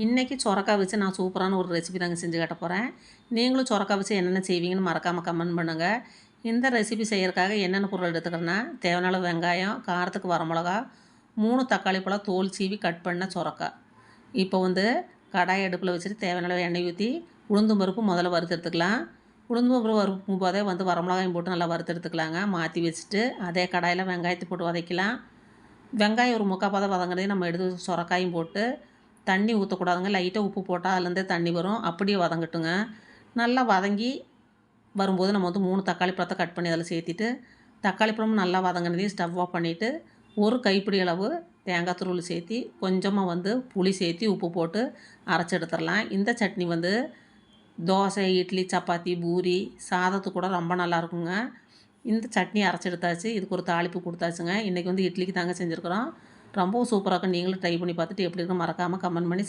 இன்றைக்கி சொரக்காய் வச்சு நான் சூப்பரான ஒரு ரெசிபி தாங்க செஞ்சு காட்ட போகிறேன். நீங்களும் சொரக்காய் வச்சு என்னென்ன செய்வீங்கன்னு மறக்காமல் கமெண்ட் பண்ணுங்கள். இந்த ரெசிபி செய்கிறதுக்காக என்னென்ன பொருள் எடுத்துக்கிறேன்னா, தேவையான அளவு வெங்காயம், காரத்துக்கு வரமிளகா, 3 தக்காளி பழம் தோல் சீவி கட் பண்ண சொரக்காய். இப்போ கடாய் அடுப்பில் வச்சுட்டு தேவையான அளவு எண்ணெய் ஊற்றி உளுந்தும் பருப்பு முதல்ல வறுத்து எடுத்துக்கலாம். உளுந்தும் பருப்பு வறுக்கும் போதே வரமிளகாயும் போட்டு நல்லா வறுத்து எடுத்துக்கலாங்க. மாற்றி வச்சுட்டு அதே கடாயில் வெங்காயத்தை போட்டு வதக்கலாம். வெங்காயம் ஒரு முக்கால் பதம் வதங்குறதே நம்ம எடுத்து சொரக்காயும் போட்டு தண்ணி ஊற்றக்கூடாதுங்க. லைட்டாக உப்பு போட்டால் அதுலேருந்தே தண்ணி வரும். அப்படியே வதங்கட்டுங்க. நல்லா வதங்கி வரும்போது நம்ம 3 தக்காளி பழத்தை கட் பண்ணி அதில் சேர்த்திட்டு, தக்காளி பழமும் நல்லா வதங்கினதையும் ஸ்டவ் ஆஃப் பண்ணிவிட்டு, ஒரு கைப்பிடி அளவு தேங்காய் துருவல் சேர்த்தி, கொஞ்சமாக புளி சேர்த்தி உப்பு போட்டு அரைச்சி எடுத்துடலாம். இந்த சட்னி தோசை, இட்லி, சப்பாத்தி, பூரி, சாதத்துக்கு கூட ரொம்ப நல்லாயிருக்குங்க. இந்த சட்னி அரைச்சி எடுத்தாச்சு. இதுக்கு ஒரு தாளிப்பு கொடுத்தாச்சுங்க. இன்றைக்கி இட்லிக்கு தாங்க செஞ்சுருக்குறோம். ரொம்பவும் சூப்பராக இருக்கும். நீங்களும் ட்ரை பண்ணி பார்த்துட்டு எப்படி இருக்குன்னு மறக்காமல் கமெண்ட் பண்ணி